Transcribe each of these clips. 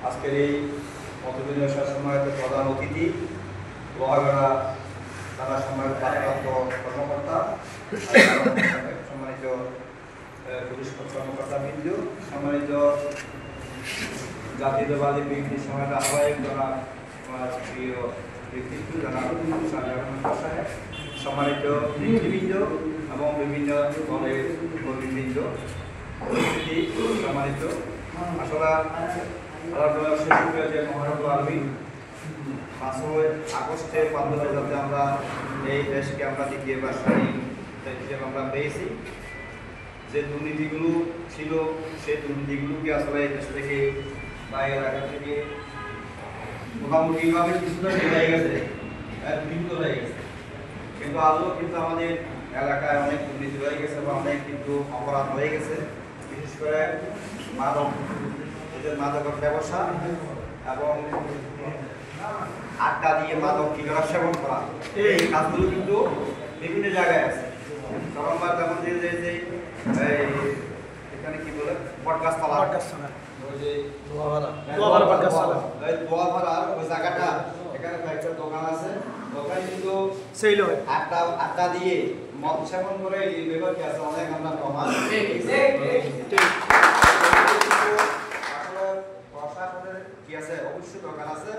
আজকের এই মতবিনিময় সভায় প্রধান অতিথি লোহাগড়া থানা সময়ের ভারপ্রাপ্ত কর্মকর্তা, সম্মানিত পুলিশ কর্মকর্তা বৃন্দ, সম্মানিত জাতীয়তাবাদী বিএনপি সমাজের আহ্বায়ক যারা আমার প্রিয় ব্যক্তিত্ব যারা সম্মানিত নেতৃবৃন্দ এবং বিভিন্ন দলের কর্মীবৃন্দ, সম্মানিত আসলে যে মহানগর আর্মি 5ই আগস্টের মাধ্যমে যাতে আমরা এই দেশকে আমরা দ্বিতীয়বার স্বাধীন হিসেবে আমরা পেয়েছি, যে দুর্নীতিগুলো ছিল সেই দুর্নীতিগুলোকে আসলে এই দেশ থেকে বা এলাকা থেকে মোটামুটিভাবে কিছুটা হয়ে গেছে, বিলুপ্ত হয়ে গেছে। কিন্তু আজও কিন্তু আমাদের এলাকায় অনেক দুর্নীতি হয়ে গেছে বা অনেক কিন্তু অপরাধ হয়ে গেছে, বিশেষ করে মাদকের ব্যবসা এবং আড্ডা দিয়ে মাদক কিভাবে সেবন করা, এই কাজগুলো কিন্তু বিভিন্ন জায়গায় আছে। সরম্বার যেমন যে এখানে কি বলে বটগাছতলা, ওই যে দোয়াপাড়ার ওই জায়গাটা, এখানে একটা দোকান আছে, দোকান কিন্তু সেই আড্ডা দিয়ে মদ সেবন করে এই ব্যাপারটি আছে অনেক আমরা প্রমাণ। প্রশাসনের কি আছে অবশ্যই দরকার আছে,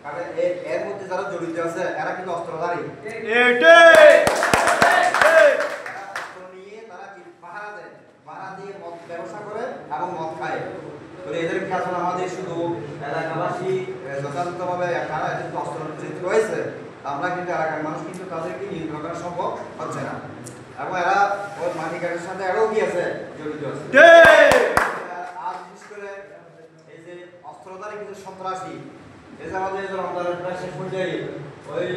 কারণ এর মধ্যে যারা জড়িত আছে এরা কিন্তু অস্ত্রধারী, নিয়ে তারা কি পাহারা দিয়ে মদ ব্যবসা করে এবং মদ খায়। তো এদের কাছে আমাদের শুধু এলাকাবাসী যথাযথভাবে তারা কিন্তু অস্ত্র রয়েছে, আমরা কিন্তু এলাকার মানুষ কিন্তু তাদেরকে নিয়ন্ত্রণ করা সম্ভব হচ্ছে না, এবং এরা ওর মালিকের সাথে এরাও কি আছে জড়িত আছে। আর বিশেষ করে এই যে অস্ত্রধারী কিছু সন্ত্রাসী, এই যে আমাদের রমজানের প্রায় শেষ পর্যায়ে ওই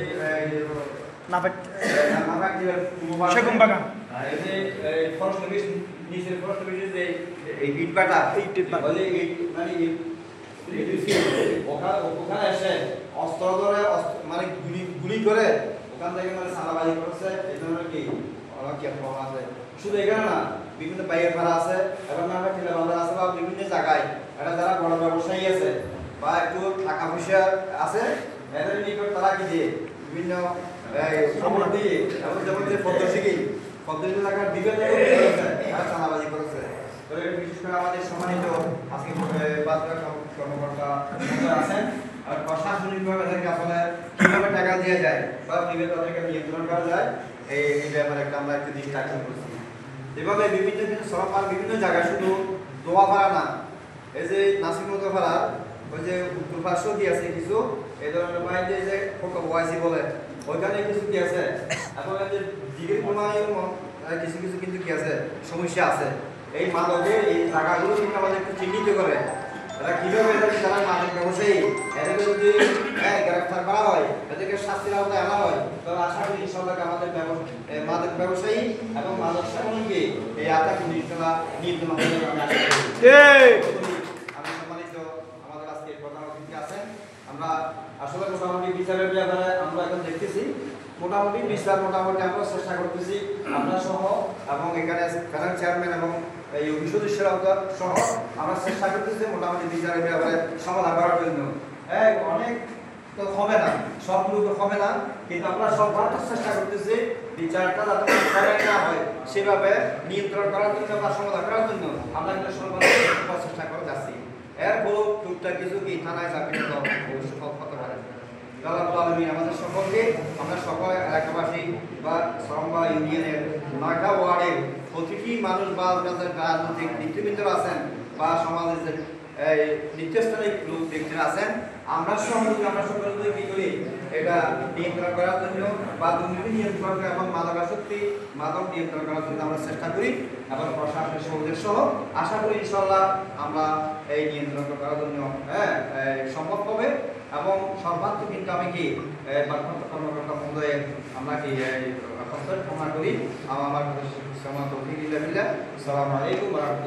ফরেস্ট অফিস নিচের ফরেস্ট অফিসের যে এই ইটবাটা বলে মানে ওখানে এসে অস্ত্র ধরে মানে গুলি করে ওখান থেকে মানে সালাবাজি করছে। এই ধরনের কি আছে শুধু এখানে না, বিভিন্ন বাইরের ভাড়া আছে এবং ঠেলা বান্ধা আছে বা বিভিন্ন জায়গায় এটা যারা বড় ব্যবসায়ী আছে বা একটু টাকা পয়সা আছে এদের নিকট তারা কি দিয়ে বিভিন্ন দিয়ে এবং যেমন যে পদ্ধতি এলাকার বিভিন্ন তারা চাঁদাবাজি করেছে। বিশেষ করে আমাদের সম্মানিত আজকে কর্মকর্তা আছেন আর প্রশাসনিকভাবে তাদেরকে আসলে কিভাবে টাকা দেওয়া যায় বা কিভাবে তাদেরকে নিয়ন্ত্রণ করা যায় এই ব্যাপারে একটা আমরা একটু দৃষ্টি আকর্ষণ করছি। এভাবে বিভিন্ন কিছু সরকার বিভিন্ন জায়গায় শুধু দোয়া ভাড়া না, এই যে নাসিমতো ভাড়া ওই যে উত্তর পার্শ্ব কি আছে কিছু এই ধরনের মাইন্ডে যে ফটো ওয়াইসি বলে ওইখানে কিছু কি আছে, এখন যে দিকের প্রমাণে কিছু কিছু কিন্তু কি আছে সমস্যা আছে। এই মাদকের এই জায়গাগুলো কিন্তু আমাদের একটু চিহ্নিত করে এরা কিভাবে এদেরকে যারা মাদক ব্যবসায়ী এদেরকে যদি গ্রেফতার করা হয়, এদেরকে শাস্তির আওতায় আনা হয়, তবে আশা করি ইনশাআল্লাহ আমাদের মাদক ব্যবসায়ী এবং মাদক সেবনকে এই আওতায় নিয়ন্ত্রণ হবে আমি আশা করি। আমি সম্মানিত আমাদের আজকে প্রধান অতিথি আছেন, আমরা আসলে মোটামুটি বিচারের ব্যাপারে আমরা এখন দেখতেছি মোটামুটি বিচার মোটামুটি আমরা চেষ্টা করতেছি আমরা সহ এবং এখানে প্যানেল চেয়ারম্যান এবং এই ইউপি সদস্যরা সহ আমরা চেষ্টা করতেছি মোটামুটি বিচারের ব্যাপারে সমাধান করার জন্য। অনেক তো হবে না, সব লোক হবে না, কিন্তু আমরা সর্বাত্মক চেষ্টা করতেছি বিচারটা যাতে না হয় সেভাবে নিয়ন্ত্রণ করার জন্য বা সমাধান করার জন্য আমরা কিন্তু সর্বাত্মক চেষ্টা করে যাচ্ছি। এরপরও টুকটাক কিছু কি থানায় চাকরি অবশ্যই হতে পারে। আমাদের সকলকে আমরা সকল এলাকাবাসী বা সরম্বা ইউনিয়নের 9টা ওয়ার্ডের প্রতিটি মানুষ বা আপনাদের রাজনৈতিক নেতৃবৃন্দ আছেন বা সমাজের যে নিত্যস্থানীয় লোক ব্যক্তিরা আছেন, আমরা সকলে কি করি এটা নিয়ন্ত্রণ করার জন্য বা দুর্নীতি নিয়ন্ত্রণ করা এবং মাদক নিয়ন্ত্রণ করার জন্য আমরা চেষ্টা করি এবং প্রশাসনের সহযোগ সহ আশা করি ইনশাআল্লাহ আমরা এই নিয়ন্ত্রণ করার জন্য সম্ভব হবে। এবং সর্বাত্মক কিন্তু আমি কি কর্মকর্তা মহোদয়ের আমরা কি ক্ষমা করি আমার আসসালামু আলাইকুম ওয়া রাহমাতুল্লাহ।